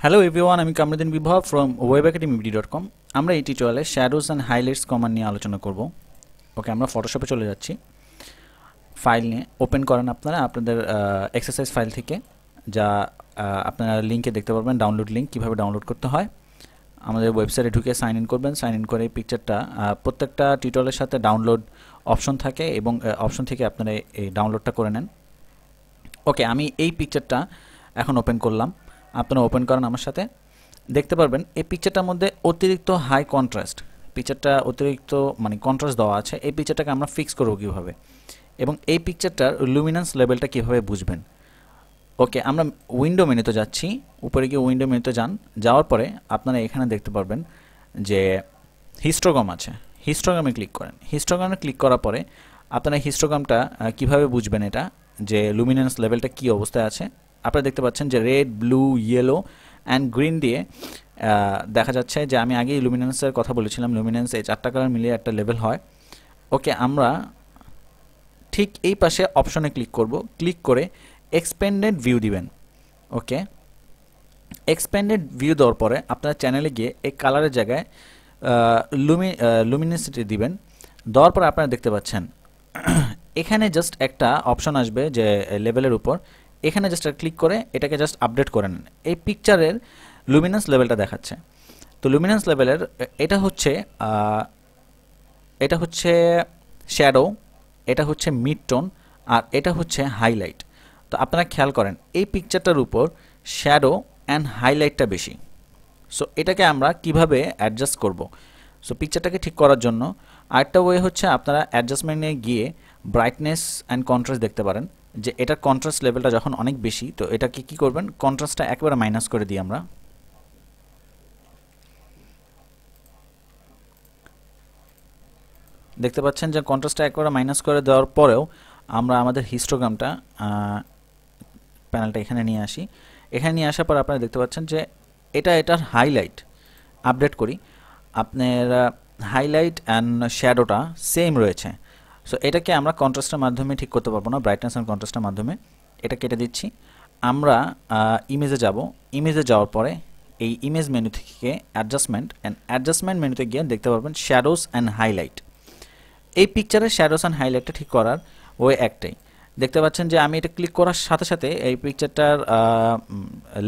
Hello everyone, আমি কামরুদ্দিন বিভব from webacademybd.com। আমরা এই টিউটোরিয়ালে শ্যাডোজ অ্যান্ড হাইলাইটস কমান্ড নিয়ে আলোচনা করব। ওকে, আমরা ফটোশপে চলে যাচ্ছি। ফাইল নিয়ে ওপেন করেন আপনারা আপনাদের এক্সারসাইজ ফাইল থেকে, যা আপনারা লিঙ্কে দেখতে পারবেন, ডাউনলোড লিঙ্ক কীভাবে ডাউনলোড করতে হয়। আমাদের ওয়েবসাইটে ঢুকে সাইন ইন করবেন। সাইন ইন করে পিকচারটা প্রত্যেকটা টিউটোরিয়ালের সাথে ডাউনলোড অপশন থাকে এবং অপশন থেকে আপনারা এই ডাউনলোডটা করে নেন। ওকে, আমি এই পিকচারটা এখন ওপেন করলাম। আপনারা ওপেন করেন আমার সাথে, দেখতে পারবেন এই পিকচারটার মধ্যে অতিরিক্ত হাই কন্ট্রাস্ট, পিকচারটা অতিরিক্ত কন্ট্রাস্ট দেওয়া আছে। এই পিকচারটাকে আমরা ফিক্স করব কীভাবে এবং এই পিকচারটার লুমিনেন্স লেভেলটা কীভাবে বুঝবেন। ওকে, আমরা উইন্ডো মেনুতে যাচ্ছি। উপরে গিয়ে উইন্ডো মেনুতে যান। যাওয়ার পরে আপনারা এখানে দেখতে পারবেন যে হিস্টোগ্রাম আছে। হিস্টোগ্রামে ক্লিক করেন। হিস্টোগ্রামে ক্লিক করার পরে আপনারা হিস্টোগ্রামটা কীভাবে বুঝবেন এটা, যে লুমিনেন্স লেভেলটা কী অবস্থায় আছে। আপনারা দেখতে পাচ্ছেন যে red, blue, yellow and green দিয়ে দেখা যাচ্ছে যে আমি আগেই লুমিনেন্সের কথা বলেছিলাম। লুমিনেন্স এই চারটা কালার মিলিয়ে একটা লেভেল হয়। ওকে, আমরা ঠিক এই পাশে অপশনে ক্লিক করব। ক্লিক করে এক্সপেন্ডেড ভিউ দিবেন। ওকে, এক্সপেন্ডেড ভিউ দেওয়ার পরে আপনার চ্যানেলে গিয়ে এই কালারের জায়গায় লুমিনেসিটি দিবেন। দেওয়ার পরে আপনারা দেখতে পাচ্ছেন এখানে জাস্ট একটা অপশন আসবে যে লেভেলের উপর, এখানে জাস্ট ক্লিক করে এটাকে জাস্ট আপডেট করে নেন। এই পিকচারের লুমিনেন্স লেভেলটা দেখাচ্ছে। তো লুমিনেন্স লেভেলের এটা হচ্ছে শ্যাডো, এটা হচ্ছে মিড টোন, আর এটা হচ্ছে হাইলাইট। তো আপনারা খেয়াল করেন এই পিকচারটার উপর শ্যাডো অ্যান্ড হাইলাইটটা বেশি। সো এটাকে আমরা কিভাবে অ্যাডজাস্ট করব। সো পিকচারটাকে ঠিক করার জন্য আরেকটা ওয়ে হচ্ছে আপনারা অ্যাডজাস্টমেন্টে গিয়ে ব্রাইটনেস অ্যান্ড কন্ট্রাস্ট দেখতে পারেন যে এটার কন্ট্রাস্ট লেভেলটা যখন অনেক বেশি, তো এটাকে কি করবেন, কন্ট্রাস্টটা একেবারে মাইনাস করে দিই আমরা। দেখতে পাচ্ছেন যে কন্ট্রাস্টটা একেবারে মাইনাস করে দেওয়ার পরেও আমরা আমাদের হিস্টোগ্রামটা প্যানেলটা এখানে নিয়ে আসি। এখানে নিয়ে আসার পর আপনারা দেখতে পাচ্ছেন যে এটার হাইলাইট আপডেট করি। আপনার হাইলাইট অ্যান্ড শ্যাডোটা সেম রয়েছে। সো এটাকে আমরা কন্ট্রাস্টের মাধ্যমে ঠিক করতে পারবো না, ব্রাইটনেস অ্যান্ড কন্ট্রাস্টের মাধ্যমে। এটা কেটে দিচ্ছি। আমরা ইমেজে যাব। ইমেজে যাওয়ার পরে এই ইমেজ মেনু থেকে অ্যাডজাস্টমেন্ট মেনুতে গিয়ে দেখতে পারবেন শ্যাডোস অ্যান্ড হাইলাইট। এই পিকচারের শ্যাডোস অ্যান্ড হাইলাইটটা ঠিক করার ওই একটাই। দেখতে পাচ্ছেন যে আমি এটা ক্লিক করার সাথে সাথে এই পিকচারটার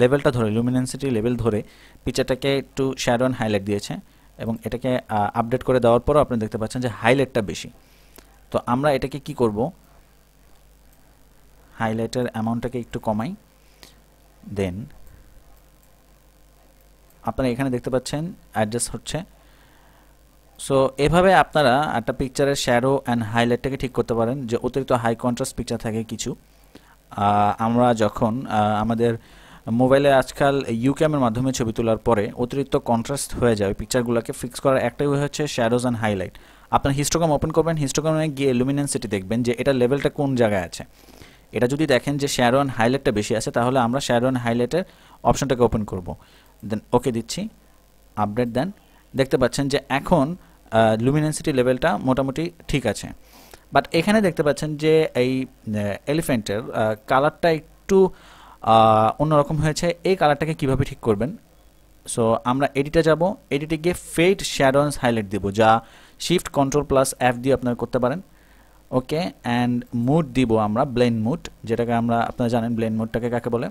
লেভেলটা ধরে, লুমিনেন্সিটি লেভেল ধরে পিকচারটাকে একটু শ্যাডো অ্যান্ড হাইলাইট দিয়েছে এবং এটাকে আপডেট করে দেওয়ার পরও আপনি দেখতে পাচ্ছেন যে হাইলাইটটা বেশি। তো আমরা এটাকে কি করব, হাইলাইটের অ্যামাউন্টটাকে একটু কমাই। দেন আপনারা এখানে দেখতে পাচ্ছেন অ্যাডজাস্ট হচ্ছে। সো এভাবে আপনারা একটা পিকচারের শ্যাডো অ্যান্ড হাইলাইটটাকে ঠিক করতে পারেন। যে অতিরিক্ত হাই কন্ট্রাস্ট পিকচার থাকে কিছু, আমরা যখন আমাদের মোবাইলে আজকাল ইউক্যামের মাধ্যমে ছবি তোলার পরে অতিরিক্ত কন্ট্রাস্ট হয়ে যায়, পিকচারগুলোকে ফিক্স করার একটাই ওয়ে হচ্ছে শ্যাডোজ অ্যান্ড হাইলাইট। আপনার হিস্টোগ্রাম ওপেন করবেন, হিস্টোগ্রামে গিয়ে লুমিনেন্সিটি দেখবেন যে এটা লেভেলটা কোন জায়গায় আছে। এটা যদি দেখেন যে শ্যাডো অ্যান্ড হাইলাইটটা বেশি আছে, তাহলে আমরা শ্যাডো অ্যান্ড হাইলাইটের অপশনটাকে ওপেন করব। দেন ওকে দিচ্ছি, আপডেট দেন। দেখতে পাচ্ছেন যে এখন লুমিনেন্সিটি লেভেলটা মোটামুটি ঠিক আছে। বাট এখানে দেখতে পাচ্ছেন যে এই এলিফ্যান্টের কালারটা একটু অন্যরকম হয়েছে। এই কালারটাকে কিভাবে ঠিক করবেন। সো আমরা এডিটে যাব। এডিটে গিয়ে ফেড শ্যাডো অ্যান্ড হাইলাইট দেব, যা শিফট কন্ট্রোল প্লাস F দিয়ে আপনারা করতে পারেন। ওকে, অ্যান্ড মুড দিব আমরা ব্লেন্ড মুড, যেটাকে আমরা আপনারা জানেন ব্লেন্ড মুডটাকে কাকে বলে।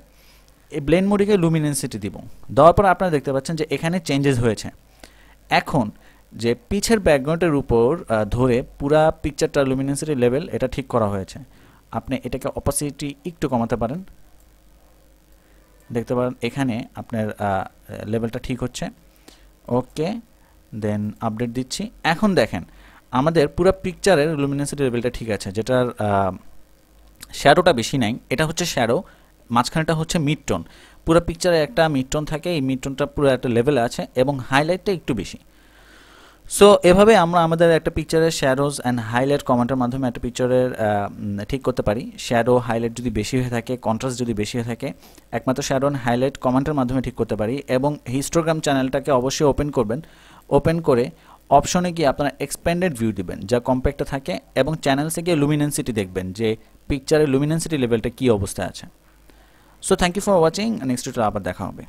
এই ব্লেন্ড মুডকে লুমিনেন্সিটি দিব। দেওয়ার পর আপনারা দেখতে পাচ্ছেন যে এখানে চেঞ্জেস হয়েছে। এখন যে পিছের ব্যাকগ্রাউন্ডের উপর ধরে পুরা পিকচারটার লুমিনেন্সিটি লেভেল এটা ঠিক করা হয়েছে। আপনি এটাকে অপাসিটি একটু কমাতে পারেন। দেখতে পারেন এখানে আপনার লেভেলটা ঠিক হচ্ছে। ওকে, দেন আপডেট দিচ্ছি। এখন দেখেন আমাদের পুরো পিকচারের লুমিনেন্সিটি লেভেলটা ঠিক আছে, যেটার শ্যাডোটা বেশি নাই। এটা হচ্ছে শ্যাডো, মাঝখানেটা হচ্ছে মিড টোন। পুরো পিকচারে একটা মিড টোন থাকে, এই মিড টোনটা পুরো একটা লেভেলে আছে এবং হাইলাইটটা একটু বেশি। সো এভাবে আমরা আমাদের একটা পিকচারের শ্যাডোজ অ্যান্ড হাইলাইট কমান্ডের মাধ্যমে একটা পিকচারের ঠিক করতে পারি। শ্যাডো হাইলাইট যদি বেশি হয়ে থাকে, কন্ট্রাস্ট যদি বেশি হয়ে থাকে, একমাত্র শ্যাডো অ্যান্ড হাইলাইট কমান্ডের মাধ্যমে ঠিক করতে পারি। এবং হিস্টোগ্রাম চ্যানেলটাকে অবশ্যই ওপেন করবেন। ওপেন করে অপশনে গিয়ে আপনারা এক্সপ্যান্ডেড ভিউ দিবেন, যা কম্প্যাক্টে থাকে, এবং চ্যানেলসে গিয়ে লুমিনেন্সিটি দেখবেন যে পিকচারের লুমিনেন্সিটি লেভেলটা কী অবস্থায় আছে। So thank you for watching. Next টিউটোরিয়ালে আবার দেখা হবে।